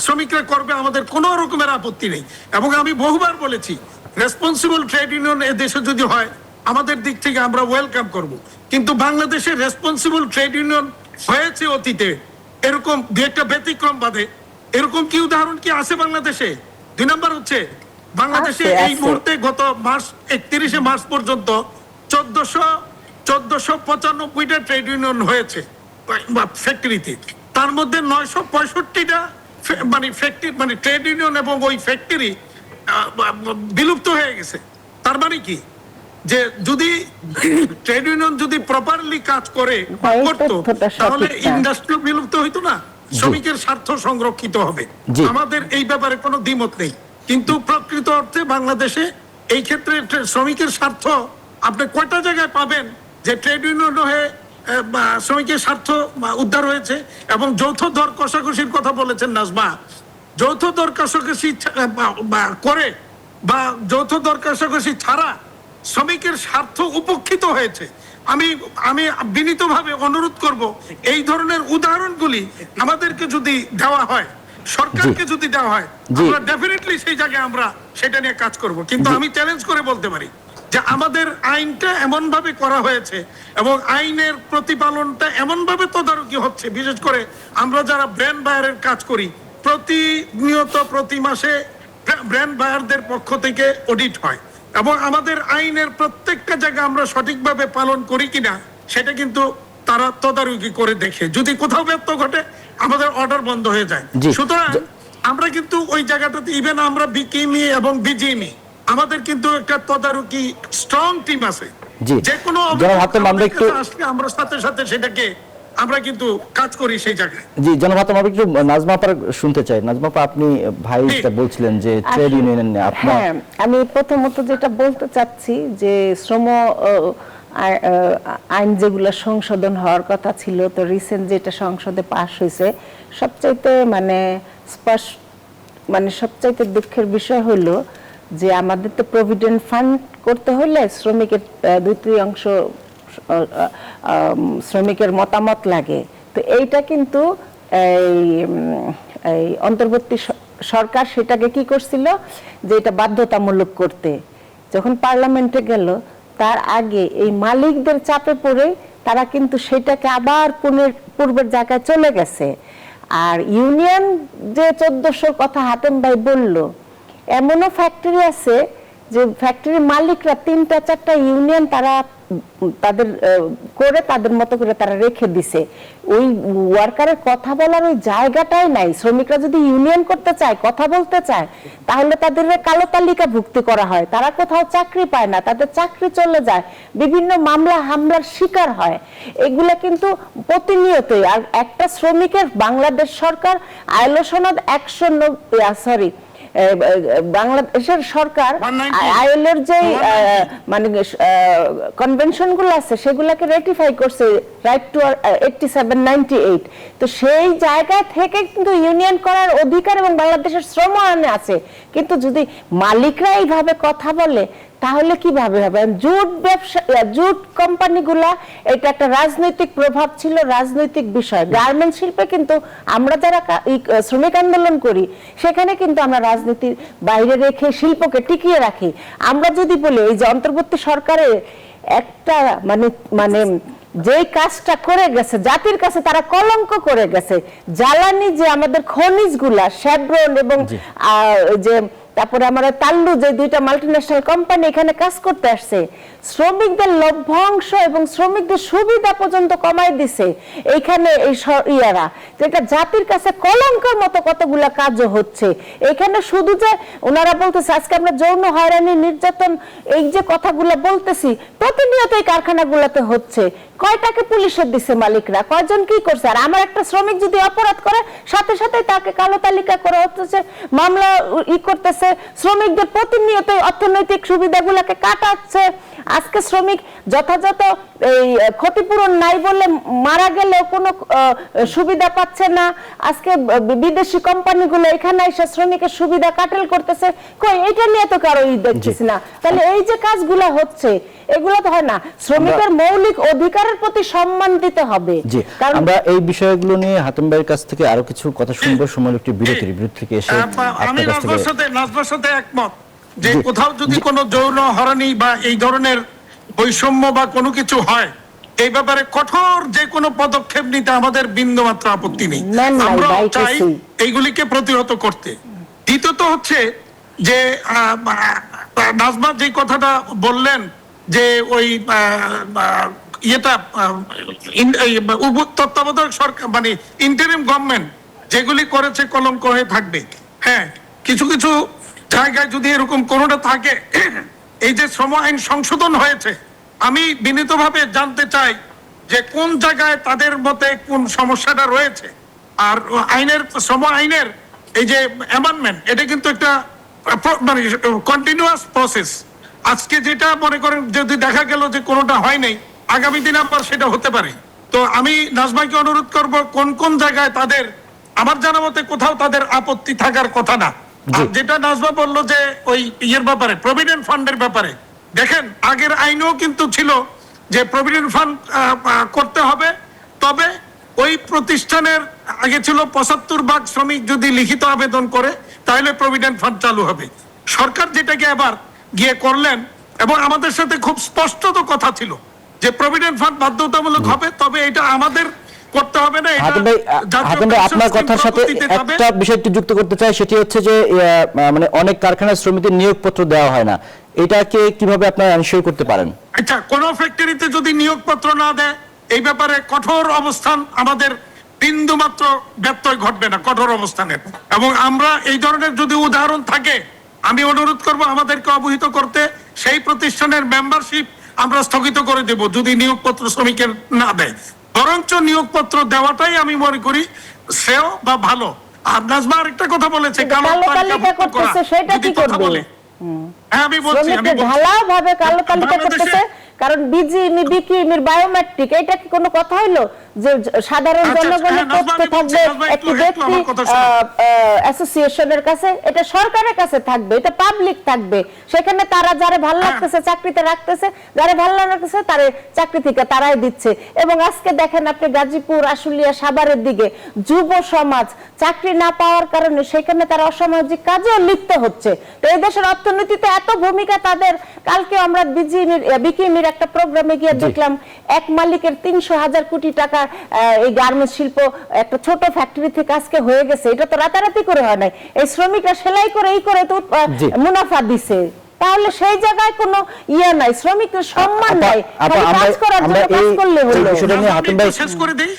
শ্রমিকরা করবে, আমাদের কোনো রকমের আপত্তি নেই। এবং আমি বহুবার বলেছি, রেসপন্সিবল ট্রেড ইউনিয়ন এ দেশে যদি হয় আমাদের দিক থেকে আমরা ওয়েলকাম করব। কিন্তু বাংলাদেশে রেসপন্সিবল ট্রেড ইউনিয়ন হয়েছে অতীতে, এরকম দু একটা ব্যতিক্রম বাদে এরকম কি উদাহরণ কি আছে বাংলাদেশে? 2 নম্বর হচ্ছে, বাংলাদেশে এই মুহূর্তে গত মার্চ 31 মার্চ পর্যন্ত 1495টা ট্রেড ইউনিয়ন হয়েছে ফ্যাক্টরিতে। তার মধ্যে 965টা মানে ট্রেড ইউনিয়ন এবং ওই ফ্যাক্টরি বিলুপ্ত হয়ে গেছে। তার মানে কি, যে যদি ট্রেড ইউনিয়ন যদি প্রপারলি কাজ করে করতো তাহলে ইন্ডাস্ট্রি বিলুপ্ত হইতো না, শ্রমিকের স্বার্থ সংরক্ষিত হবে। আমাদের এই ব্যাপারে কোনো দ্বিমত নেই। কিন্তু প্রকৃত অর্থে বাংলাদেশে এই ক্ষেত্রে শ্রমিকের স্বার্থ আপনি কয়টা জায়গায় পাবেন যে ট্রেড ইউনিয়ন হয়ে শ্রমিকের স্বার্থ উদ্ধার হয়েছে? এবং যৌথ দর কষাকষির কথা বলেছেন নাজমা, যৌথ দর কষাকষি করে বা যৌথ দর কষাকষি ছাড়া শ্রমিকের স্বার্থ উপেক্ষিত হয়েছে। আমি বিনীতভাবে অনুরোধ করব, এই ধরনের উদাহরণগুলি আমাদেরকে যদি দেওয়া হয়, সরকারকে যদি দেওয়া হয়, আমরা ডেফিনেটলি সেই জায়গায় আমরা সেটা নিয়ে কাজ করব। কিন্তু আমি চ্যালেঞ্জ করে বলতে পারি যে আমাদের আইনটা এমন ভাবে করা হয়েছে এবং আইনের প্রতিপালনটা এমন ভাবে তদারকি হচ্ছে, বিশেষ করে আমরা যারা ব্র্যান্ড বায়ারের কাজ করি, প্রতিনিয়ত প্রতি মাসে ব্র্যান্ড বায়ারদের পক্ষ থেকে অডিট হয়, এবং আমাদের আইনের প্রত্যেকটা জায়গা আমরা সঠিকভাবে পালন করি কিনা সেটা কিন্তু তারা তদারকি করে দেখে। যদি কোথাও ব্যর্থ ঘটে আমাদের অর্ডার বন্ধ হয়ে যায়। সুতরাং আমরা কিন্তু ওই জায়গাটাতে, ইভেন আমরা বিকিমি এবং বিজিএমই, আমাদের কিন্তু একটা তদারকি স্ট্রং টিম আছে। যে কোনো আমরা সাথে সাথে সেটাকে আমরা কিন্তু কাজ করি সেই জায়গায়। জি জনাব হাতেম, আমি একটু নাজমা আপা শুনতে চাই। নাজমা আপা, আপনি ভাই বলছিলেন যে ট্রেড ইউনিয়ন নিয়ে আপনার। হ্যাঁ, আমি প্রথমত যেটা বলতে চাচ্ছি যে শ্রম আইন যেগুলো সংশোধন হওয়ার কথা ছিল, তো রিসেন্ট যেটা সংসদে পাস হয়েছে, সবচাইতে সবচাইতে দুঃখের বিষয় হলো যে আমাদের তো প্রভিডেন্ট ফান্ড করতে হলে শ্রমিকের 2/3 শ্রমিকের মতামত লাগে। তো এইটা কিন্তু এই অন্তর্বর্তী সরকার সেটাকে কি করছিল, যে এটা বাধ্যতামূলক করতে। যখন পার্লামেন্টে গেল তার আগে এই মালিকদের চাপে পড়ে তারা কিন্তু সেটাকে আবার পূর্বের জায়গায় চলে গেছে। আর ইউনিয়ন যে 1400 কথা হাতেম ভাই বলল, এমনও ফ্যাক্টরি আছে যে ফ্যাক্টরির মালিকরা 3-4টা ইউনিয়ন তারা তাদের করে তাদের মতো করে তারা রেখে দিছে। ওই ওয়ার্কারের কথা বলার ওই জায়গাটাই নাই। শ্রমিকরা যদি ইউনিয়ন করতে চায়, কথা বলতে চায়, তাহলে তাদের কালো তালিকা ভুক্তি করা হয়, তারা কোথাও চাকরি পায় না, তাদের চাকরি চলে যায়, বিভিন্ন মামলা হামলার শিকার হয়। এগুলা কিন্তু প্রতিনিয়তই। আর একটা শ্রমিকের বাংলাদেশ সরকার আইলো সনদ 190 বাংলাদেশের সরকার আইএলওর যে মানে কনভেনশন গুলো আছে সেগুলোকে রেটিফাই করছে, রাইট টু 8798। তো সেই জায়গা থেকে কিন্তু ইউনিয়ন করার অধিকার এবং বাংলাদেশের শ্রম আইনে আছে। কিন্তু যদি মালিকরা এইভাবে কথা বলে তাহলে কিভাবে হবে? জুট ব্যবসা, জুট কোম্পানিগুলা এটা একটা রাজনৈতিক প্রভাব ছিল, রাজনৈতিক বিষয়। গার্মেন্টস শিল্পে কিন্তু আমরা যারা শ্রমিক আন্দোলন করি সেখানে কিন্তু আমরা রাজনীতির বাইরে রেখে শিল্পকে টিকিয়ে রাখি। আমরা যদি বলি এই যে অন্তর্বর্তী সরকারের একটা মানে যে কাজটা করে গেছে জাতির কাছে তারা কলঙ্ক করে গেছে, জ্বালানি যে আমাদের খনিজগুলা শেভরন এবং যে তারপরে আমরা তাল্লু যে 2টা মাল্টিন্যাশনাল কোম্পানি এখানে কাজ করতে আসছে, শ্রমিকদের লভ্যাংশ এবং শ্রমিকদের সুবিধা পর্যন্ত কমাই দিছে এইখানে এই ইয়ারা, যেটা জাতির কাছে কলঙ্কের মতো কতগুলা কাজও হচ্ছে। এখানে শুধু যে ওনারা বলতেছে আজকে আমরা যৌন হয়রানি নির্যাতন এই যে কথাগুলো বলতেছি প্রতিনিয়ত এই কারখানাগুলোতে হচ্ছে, কয়টাকে পুলিশের দিছে মালিকরা, কয়জন কি করছে? আর আমার একটা শ্রমিক যদি অপরাধ করে সাথে সাথে তাকে কালো তালিকা করা হচ্ছে, মামলা করতেছে, শ্রমিকদের প্রতিনিয়ত অর্থনৈতিক সুবিধাগুলোকে কাটাচ্ছে। আজকে শ্রমিক যথাযথ এই ক্ষতিপূরণ নাই বলে মারা গেলেও কোনো সুবিধা পাচ্ছে না। আজকে বিদেশি কোম্পানিগুলো এখানে এসে শ্রমিকের সুবিধা কাটেল করতেছে, কই এটা নিয়ে তো কারো দেখতেছি না। তাহলে এই যে কাজগুলো হচ্ছে এগুলো তো হয় না। শ্রমিকের মৌলিক অধিকারের প্রতি সম্মান দিতে হবে। আমরা এই বিষয়গুলো নিয়ে হাতেম ভাইয়ের কাছ থেকে আরো কিছু কথা শুনবো, সময় একটি বিরতির বিরতি থেকে এসে আমি নাজমার সাথে একমত যে কোথাও যদি কোনো যৌন হয়রানি বা এই ধরনের বৈষম্য বা কোনো কিছু হয় এই ব্যাপারে কঠোর যে কোনো পদক্ষেপ নিতে আমাদের বিন্দুমাত্র আপত্তি নেই। আমরা চাই এইগুলিকে প্রতিহত করতে। দ্বিতীয়ত হচ্ছে যে নাজমা যে কথাটা বললেন যে ওই ইয়েটা তত্ত্বাবধায়ক সরকার মানে ইন্টারিম গভর্নমেন্ট যেগুলি করেছে কলঙ্ক হয়ে থাকবে। হ্যাঁ, কিছু কিছু জায়গায় যদি এরকম কোনোটা থাকে, এই যে শ্রম আইন সংশোধন হয়েছে, আমি বিনীতভাবে জানতে চাই যে কোন জায়গায় তাদের মতে কোন সমস্যাটা রয়েছে। আর আইনের শ্রম আইনের এই যে অ্যামেন্ডমেন্ট এটা কিন্তু একটা মানে কন্টিনিউয়াস প্রসেস। আজকে যেটা মনে করেন যদি দেখা গেল যে কোনোটা হয় নাই, আগামী দিনে আবার সেটা হতে পারে। তো আমি নাজমাকে অনুরোধ করব কোন কোন জায়গায় তাদের, আমার জানা মতে কোথাও তাদের আপত্তি থাকার কথা না। আর যেটা নাজমা বললো যে ওই ইয়ের ব্যাপারে, প্রভিডেন্ট ফান্ডের ব্যাপারে, দেখেন আগের আইনেও কিন্তু ছিল যে প্রভিডেন্ট ফান্ড করতে হবে, তবে ওই প্রতিষ্ঠানের আগে ছিল 75% শ্রমিক যদি লিখিত আবেদন করে তাহলে প্রভিডেন্ট ফান্ড চালু হবে। সরকার যেটাকে আবার গিয়ে করলেন এবং আমাদের সাথে খুব স্পষ্টত কথা ছিল যে প্রভিডেন্ট ফান্ড বাধ্যতামূলক হবে, তবে এটা আমাদের করতে হবে না। আপনার কথার সাথে একটা বিষয় একটু যুক্ত করতে চাই, সেটি হচ্ছে যে মানে অনেক কারখানার শ্রমিকদের নিয়োগপত্র দেওয়া হয় না, এটাকে কিভাবে আপনারা এনশিওর করতে পারেন? আচ্ছা, কোন ফ্যাক্টরিতে যদি নিয়োগপত্র না দেয় এই ব্যাপারে কঠোর অবস্থান, আমাদের বিন্দুমাত্র ব্যত্যয় ঘটবে না কঠোর অবস্থানের। এবং আমরা এই ধরনের যদি উদাহরণ থাকে আমি অনুরোধ করব আমাদেরকে অবহিত করতে, সেই প্রতিষ্ঠানের মেম্বারশিপ আমরা স্থগিত করে দেব যদি নিয়োগপত্র শ্রমিকের না দেয়। বরঞ্চ নিয়োগপত্র দেওয়াটাই আমি মনে করি শ্রেয় বা ভালো। আর নাজমা আরেকটা কথা বলেছে, কালো তালিকা করতেছে, সেটা কি করবে? হ্যাঁ, আমি বলছি ঢালাও ভাবে কালো তালিকা করতেছে, কারণ বিজিএমই বিকিএমির বায়োমেট্রিক, এটা কি কোনো কথা হইলো যে সাধারণ জনগণের তথ্য থাকবে একটি ব্যক্তি অ্যাসোসিয়েশনের কাছে, এটা সরকারের কাছে থাকবে, এটা পাবলিক থাকবে, সেখানে তারা যারা ভালো লাগতেছে চাকরিতে রাখতেছে, যারা ভালো লাগতেছে তারা চাকরি থেকে তারাই দিচ্ছে। এবং আজকে দেখেন আপনি গাজীপুর, আশুলিয়া, সাভারের দিকে যুব সমাজ চাকরি না পাওয়ার কারণে সেখানে তারা অসামাজিক কাজেও লিপ্ত হচ্ছে। তো এই দেশের অর্থনীতিতে এত ভূমিকা তাদের। কালকে আমরা বিকিএমির একটা প্রোগ্রামে গিয়ে দেখলাম এক মালিকের 300,000 কোটি টাকা একটা এই গার্মেন্টস শিল্প একটা ছোট ফ্যাক্টরি থেকে আজকে হয়ে গেছে, এটা তো রাতারাতি করে হয় নাই। এই শ্রমিকরা সেলাই করে এই করে তো মুনাফা দিছে, তাহলে সেই জায়গায় কোনো ইয়ে নাই, শ্রমিকের সম্মান নাই, খালি কাজ করার জন্য কাজ করলে হলো।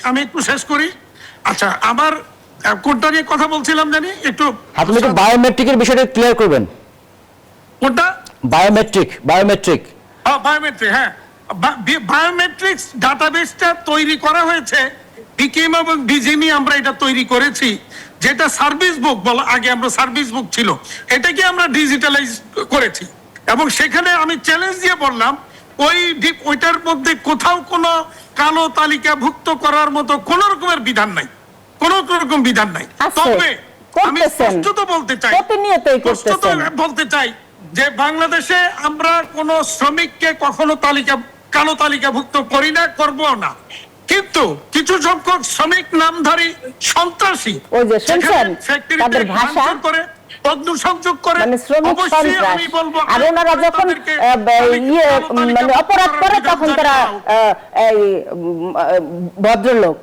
আমি একটু শেষ করি। আচ্ছা, আমার কোনটা নিয়ে কথা বলছিলাম জানি একটু, আপনি একটু বায়োমেট্রিকের বিষয়টা ক্লিয়ার করবেন। কোনটা? বায়োমেট্রিক। হ্যাঁ, বায়োমেট্রিক্স ডাটাবেসটা তৈরি করা হয়েছে বিকেম এবং বিজিএমই, আমরা এটা তৈরি করেছি, যেটা সার্ভিস বুক বলা, আগে আমরা সার্ভিস বুক ছিল, এটাকে আমরা ডিজিটালাইজ করেছি। এবং সেখানে আমি চ্যালেঞ্জ দিয়ে বললাম ওইটার মধ্যে কোথাও কোনো কালো তালিকাভুক্ত করার মতো কোন রকমের বিধান নাই, কোন রকম বিধান নাই। তবে আমি স্পষ্টত বলতে চাই যে বাংলাদেশে আমরা কোন শ্রমিককে কখনো কালো তালিকাভুক্ত করি না, করবো না। কিন্তু কিছু সংখ্যক শ্রমিক নামধারী সন্ত্রাসী তাদের ভাষা করে অগ্নিসংযোগ করে, মানে শ্রমিক সন্ত্রাস, আর ওনারা যখন অপরাধ করে তখন তারা ভদ্রলোক।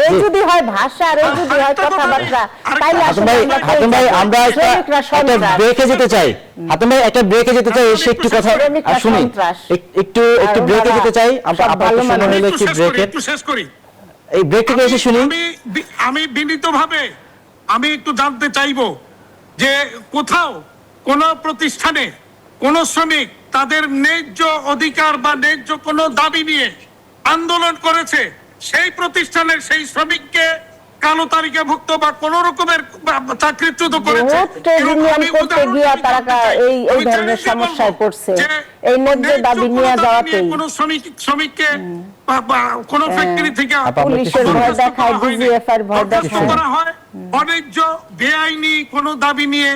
এই যদি হয় ভাষা আর এই যদি হয় কথাবার্তা, তাইলে আসলে আমরা একটা ব্রেকে যেতে চাই। হাতেম ভাই একটা ব্রেকে যেতে চাই, এসে একটু কথা শুনি, একটু ব্রেকে যেতে চাই। একটু শেষ করি, এই ব্রেক থেকে এসে শুনি। আমি বিনীতভাবে আমি একটু জানতে চাইবো যে কোথাও কোন প্রতিষ্ঠানে কোন শ্রমিক তাদের ন্যায্য অধিকার বা ন্যায্য কোন দাবি নিয়ে আন্দোলন করেছে, সেই প্রতিষ্ঠানের সেই শ্রমিককে কালো তালিকাভুক্ত বা কোন রকমের চাকরিচ্যুত করেছে, এই ধরনের সমস্যায় পড়ছে, এই ন্যায্য দাবি নিয়ে যাওয়াতে কোন শ্রমিককে কোন ফ্যাক্টরি থেকে পুলিশের ভয় দেখায়, ডিজিএফআই ভয় দেখায়, অন্যায্য বেআইনি কোন দাবি নিয়ে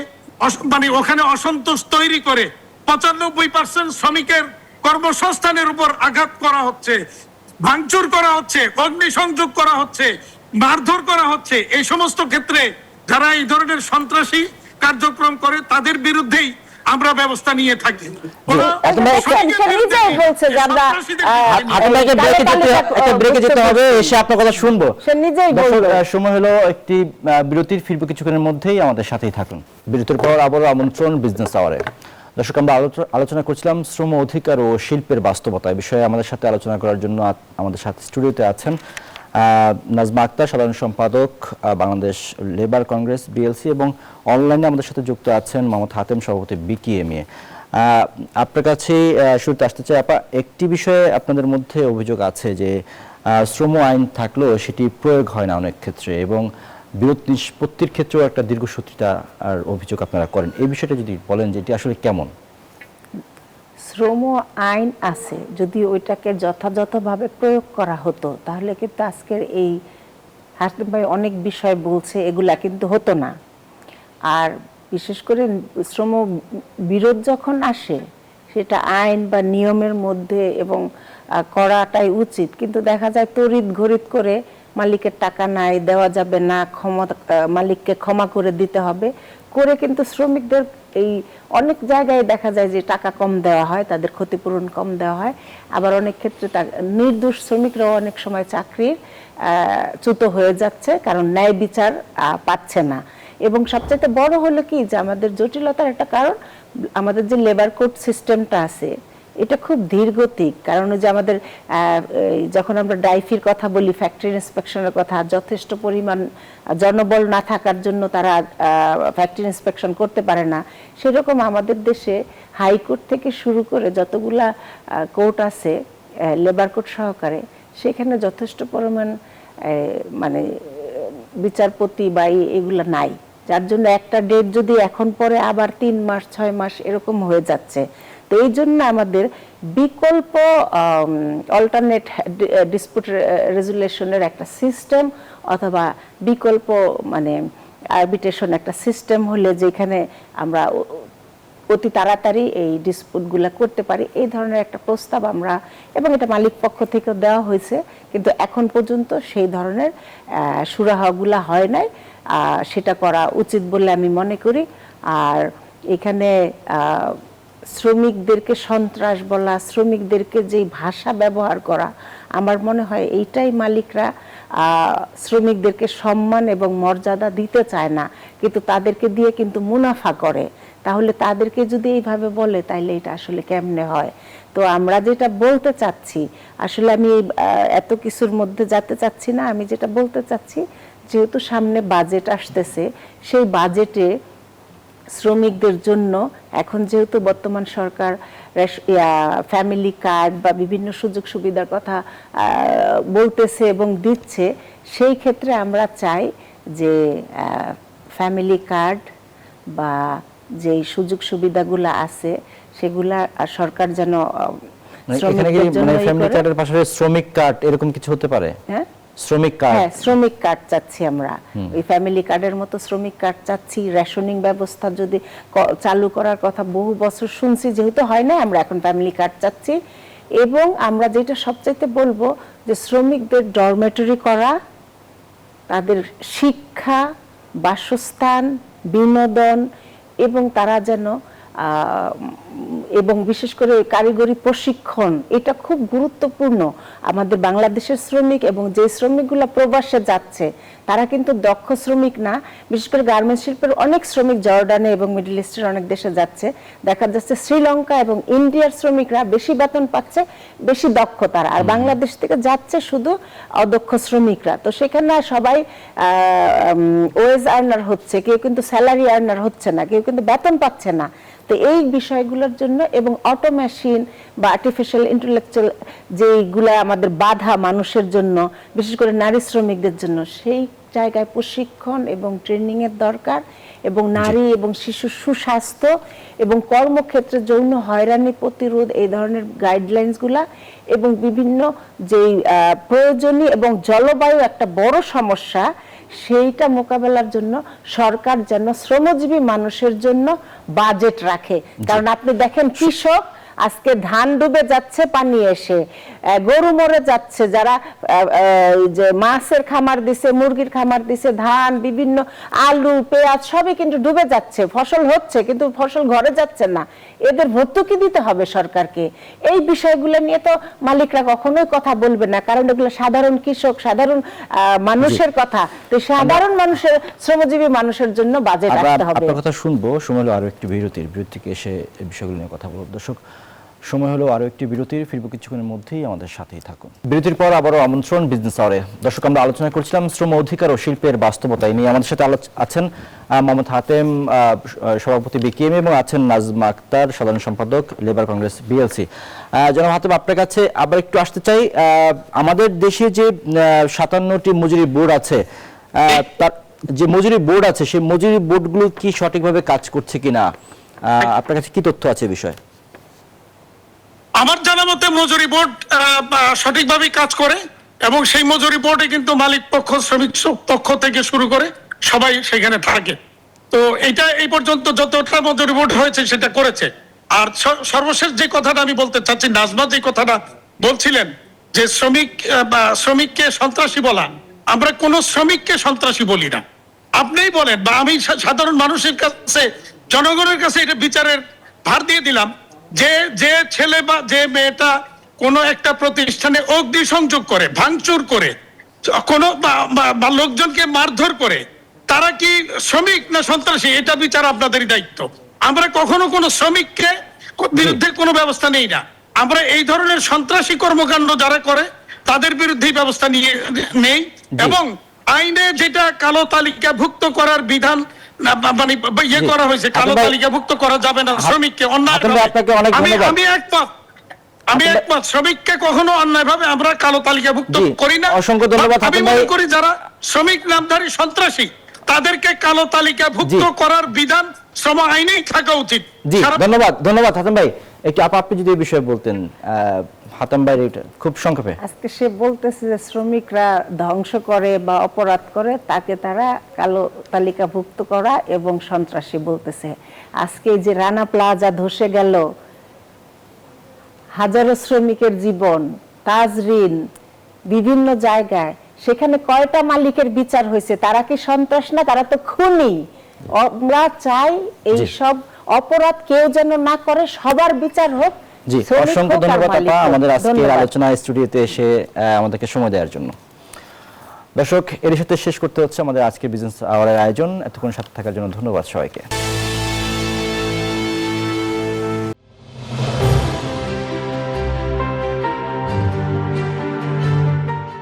মানে ওখানে অসন্তোষ তৈরি করে 95% শ্রমিকের কর্মসংস্থানের উপর আঘাত করা হচ্ছে, ভাঙচুর করা হচ্ছে, অগ্নিসংযোগ করা হচ্ছে, মারধর করা হচ্ছে। এই সমস্ত ক্ষেত্রে যারা এই ধরনের সন্ত্রাসী কার্যক্রম করে তাদের বিরুদ্ধেই আমরা ব্যবস্থা নিয়ে থাকি। সময় হলো একটি বিরতির, ফিরবো কিছুক্ষণের মধ্যেই, আমাদের সাথেই থাকুন। বিরতির পর আবারও আমন্ত্রণ বিজনেস আওয়ারে। দর্শক, আমরা আলোচনা করছিলাম শ্রম অধিকার ও শিল্পের বাস্তবতা। এই বিষয়ে আমাদের সাথে আলোচনা করার জন্য আমাদের সাথে স্টুডিওতে আছেন নাজমা আক্তার, সাধারণ সম্পাদক বাংলাদেশ লেবার কংগ্রেস বিএলসি, এবং অনলাইনে আমাদের সাথে যুক্ত আছেন মোহাম্মদ হাতেম, সভাপতি বিকেএমএ। আপনার কাছে শুরুতে আসতে চাই আপা, একটি বিষয়ে আপনাদের মধ্যে অভিযোগ আছে যে শ্রম আইন থাকলেও সেটি প্রয়োগ হয় না অনেক ক্ষেত্রে, এবং বিরোধ নিষ্পত্তির ক্ষেত্রেও একটা দীর্ঘসূত্রিতা আর অভিযোগ আপনারা করেন। এই বিষয়টা যদি বলেন যে এটি আসলে কেমন? শ্রম আইন আছে, যদি ওইটাকে যথাযথভাবে প্রয়োগ করা হতো তাহলে কিন্তু আজকের এই হাসিম ভাই অনেক বিষয় বলছে এগুলা কিন্তু হতো না। আর বিশেষ করে শ্রম বিরোধ যখন আসে সেটা আইন বা নিয়মের মধ্যে এবং করাটাই উচিত, কিন্তু দেখা যায় তড়িৎ ঘড়িৎ করে মালিকের টাকা নাই, দেওয়া যাবে না, মালিককে ক্ষমা করে দিতে হবে করে কিন্তু শ্রমিকদের এই অনেক জায়গায় দেখা যায় যে টাকা কম দেওয়া হয়, তাদের ক্ষতিপূরণ কম দেওয়া হয়। আবার অনেক ক্ষেত্রে নির্দোষ শ্রমিকরাও অনেক সময় চাকরির চ্যুত হয়ে যাচ্ছে, কারণ ন্যায় বিচার পাচ্ছে না। এবং সবচেয়ে বড় হলো কি যে আমাদের জটিলতার একটা কারণ, আমাদের যে লেবার কোড সিস্টেমটা আছে এটা খুব ধীরগতিক। কারণ যে আমাদের যখন আমরা ডাইফির কথা বলি, ফ্যাক্টরি ইন্সপেকশনের কথা, যথেষ্ট পরিমাণ জনবল না থাকার জন্য তারা ফ্যাক্টরি ইন্সপেকশন করতে পারে না। সেরকম আমাদের দেশে হাইকোর্ট থেকে শুরু করে যতগুলা কোর্ট আছে লেবার কোর্ট সহকারে, সেখানে যথেষ্ট পরিমাণ মানে বিচারপতি বা এগুলা নাই, যার জন্য একটা ডেট যদি এখন পরে আবার 3 মাস 6 মাস এরকম হয়ে যাচ্ছে। তো এই জন্য আমাদের বিকল্প অল্টারনেট ডিসপিউট রেজুলেশনের একটা সিস্টেম অথবা বিকল্প মানে আরবিট্রেশন একটা সিস্টেম হলে যেখানে আমরা অতি তাড়াতাড়ি এই ডিসপিউটগুলো করতে পারি, এই ধরনের একটা প্রস্তাব আমরা, এবং এটা মালিক পক্ষ থেকে দেওয়া হয়েছে, কিন্তু এখন পর্যন্ত সেই ধরনের সুরাহাগুলা হয় নাই। সেটা করা উচিত বলে আমি মনে করি। আর এখানে শ্রমিকদেরকে সন্ত্রাস বলা, শ্রমিকদেরকে যে ভাষা ব্যবহার করা, আমার মনে হয় এইটাই মালিকরা শ্রমিকদেরকে সম্মান এবং মর্যাদা দিতে চায় না, কিন্তু তাদেরকে দিয়ে কিন্তু মুনাফা করে। তাহলে তাদেরকে যদি এইভাবে বলে তাহলে এটা আসলে কেমনে হয়? তো আমরা যেটা বলতে চাচ্ছি, আসলে আমি এত কিছুর মধ্যে যেতে চাচ্ছি না, আমি যেটা বলতে চাচ্ছি, যেহেতু সামনে বাজেট আসতেছে, সেই বাজেটে শ্রমিকদের জন্য এখন যেহেতু বর্তমান সরকার ফ্যামিলি কার্ড বা বিভিন্ন সুযোগ সুবিধার কথা বলতেছে এবং দিচ্ছে, সেই ক্ষেত্রে আমরা চাই যে ফ্যামিলি কার্ড বা যে সুযোগ সুবিধাগুলো আছে সেগুলা সরকার যেন শ্রমিকদের জন্য ফ্যামিলি কার্ডের পাশাপাশি শ্রমিক কার্ড এরকম কিছু হতে পারে। হ্যাঁ, শ্রমিক কার্ড, হ্যাঁ, শ্রমিক কার্ড চাচ্ছি আমরা। ওই ফ্যামিলি কার্ডের মতো শ্রমিক কার্ড চাচ্ছি। রেশনিং ব্যবস্থা যদি চালু করার কথা বহু বছর শুনছি, যেহেতু হয় না, আমরা এখন ফ্যামিলি কার্ড চাচ্ছি। এবং আমরা যেটা সবচাইতে বলবো যে শ্রমিকদের ডরমেটরি করা, তাদের শিক্ষা, বাসস্থান, বিনোদন এবং তারা যেন এবং বিশেষ করে কারিগরি প্রশিক্ষণ, এটা খুব গুরুত্বপূর্ণ। আমাদের বাংলাদেশের শ্রমিক এবং যে শ্রমিকগুলো প্রবাসে যাচ্ছে তারা কিন্তু দক্ষ শ্রমিক না। বিশেষ করে গার্মেন্টস শিল্পের অনেক শ্রমিক জর্ডানে এবং মিডল ইস্টের অনেক দেশে যাচ্ছে। দেখা যাচ্ছে শ্রীলঙ্কা এবং ইন্ডিয়ার শ্রমিকরা বেশি বেতন পাচ্ছে, বেশি দক্ষ তারা, আর বাংলাদেশ থেকে যাচ্ছে শুধু অদক্ষ শ্রমিকরা। তো সেখানে সবাই ওয়েজ আর্নার হচ্ছে, কেউ কিন্তু স্যালারি আর্নার হচ্ছে না, কেউ কিন্তু বেতন পাচ্ছে না। তো এই বিষয়গুলোর জন্য এবং অটোমেশিন বা আর্টিফিশিয়াল ইন্টেলেকচুয়াল যেগুলো আমাদের বাধা মানুষের জন্য, বিশেষ করে নারী শ্রমিকদের জন্য, সেই জায়গায় প্রশিক্ষণ এবং ট্রেনিং এর দরকার। এবং নারী এবং শিশুর সুস্বাস্থ্য এবং কর্মক্ষেত্রে যৌন হয়রানি প্রতিরোধ, এই ধরনের গাইডলাইন্সগুলা এবং বিভিন্ন যেই প্রয়োজনীয় এবং জলবায়ু একটা বড় সমস্যা, সেইটা মোকাবেলার জন্য সরকার যেন শ্রমজীবী মানুষের জন্য বাজেট রাখে। কারণ আপনি দেখেন কৃষক আজকে ধান ডুবে যাচ্ছে পানি এসে, গরু মরে যাচ্ছে, যারা যে মাছের খামার দিছে, মুরগির খামার দিছে, ধান, বিভিন্ন আলু, পেঁয়াজ সবই কিন্তু ডুবে যাচ্ছে। ফসল হচ্ছে কিন্তু ফসল ঘরে যাচ্ছে না, এদের ভর্তুকি দিতে হবে সরকারকে। এই বিষয়গুলো নিয়ে তো মালিকরা কখনোই কথা বলবে না, কারণ এগুলো সাধারণ কৃষক, সাধারণ মানুষের কথা। তো সাধারণ মানুষের, শ্রমজীবী মানুষের জন্য বাজেট রাখতে হবে। আপনার কথা শুনবো, সময় হলো আরো একটি বিরতির, বিরতি থেকে এসে এই বিষয়গুলো নিয়ে কথা বলবো। দর্শক, সময় হলো আরো একটি বিরতির, ফিরবো কিছুক্ষণের মধ্যেই, আমাদের সাথেই থাকুন। বিরতির পর আবারও আমন্ত্রণ বিজনেস আওয়ারে। দর্শক, আমরা আলোচনা করছিলাম শ্রম অধিকার ও শিল্পের বাস্তবতা নিয়ে। আমাদের সাথে আছেন মোহাম্মদ হাতেম, সভাপতি বিকেএম, এবং আছেন নাজমা আক্তার, সাধারণ সম্পাদক লেবার কংগ্রেস বিএলসি। জনাব হাতেম, আপনার কাছে আবার একটু আসতে চাই। আমাদের দেশে যে 57টি মজুরি বোর্ড আছে, তার যে মজুরি বোর্ড আছে, সেই মজুরি বোর্ডগুলো কি সঠিকভাবে কাজ করছে কিনা, আপনার কাছে কি তথ্য আছে এই বিষয়ে? আমার জানা মতে মজুরি বোর্ড সঠিকভাবে কাজ করে, এবং সেই মজুরি বোর্ডে কিন্তু মালিক পক্ষ, শ্রমিক পক্ষ থেকে শুরু করে সবাই সেখানে থাকে। তো এটা এই পর্যন্ত যতটা মজুরি বোর্ড হয়েছে সেটা করেছে। আর সর্বশেষ যে কথাটা আমি বলতে চাচ্ছি, নাজমা যে কথাটা বলছিলেন যে শ্রমিককে সন্ত্রাসী বলা, আমরা কোন শ্রমিককে সন্ত্রাসী বলি না। আপনিই বলেন বা আমি সাধারণ মানুষের কাছে, জনগণের কাছে এটা বিচারের ভার দিয়ে দিলাম যে যে ছেলে বা যে মেয়েটা কোন একটা প্রতিষ্ঠানে অগ্নিসংযোগ করে, ভাঙচুর করে, কোন বা লোকজনকে মারধর করে, তারা কি শ্রমিক না সন্ত্রাসী, এটা বিচার আপনাদেরই দায়িত্ব। আমরা কখনো কোনো শ্রমিককে বিরুদ্ধে কোনো ব্যবস্থা নেই না। আমরা এই ধরনের সন্ত্রাসী কর্মকাণ্ড যারা করে তাদের বিরুদ্ধে ব্যবস্থা নিয়ে নেই, এবং আইনে যেটা কালো তালিকাভুক্ত করার বিধান মানে ইয়ে করা হয়েছে, কালো তালিকাভুক্ত করা যাবে না শ্রমিককে অন্যায়। আমি একমত, শ্রমিককে কখনো অন্যায় ভাবে আমরা কালো তালিকাভুক্ত করি না। অসংখ্য ধন্যবাদ। আমি মনে করি যারা শ্রমিক নামধারী সন্ত্রাসী তাদেরকে কালো তালিকাভুক্ত করার বিধান শ্রম আইনেই থাকা উচিত। জি, ধন্যবাদ হাতেম ভাই। একটু আপনি যদি এই বিষয়ে বলতেন, হাতেম ভাই, এটা খুব সংক্ষেপে। আজকে সে বলতেছে যে শ্রমিকরা ধ্বংস করে বা অপরাধ করে তাকে তারা কালো তালিকাভুক্ত করা এবং সন্ত্রাসী বলতেছে। আজকে যে রানা প্লাজা ধসে গেল, হাজারো শ্রমিকের জীবন, তাজরিন, বিভিন্ন জায়গায়, সেখানে কয়টা মালিকের বিচার হয়েছে? তারা কি সন্ত্রাস না? তারা তো খুনি। আমরা চাই এই সব অপরাধ কেউ যেন না করে, সবার বিচার হোক। জি, শ্রমিক অসংখ্য হোক আর ধন্যবাদ মালিক আপা হোক। আমাদের আজকের ধন্যবাদ। আলোচনা স্টুডিওতে এসে আমাদেরকে সময় দেওয়ার জন্য। দর্শক, এর সাথে শেষ করতে হচ্ছে আমাদের আজকের বিজনেস আওয়ারের আয়োজন। এতক্ষণ সাথে থাকার জন্য ধন্যবাদ সবাইকে।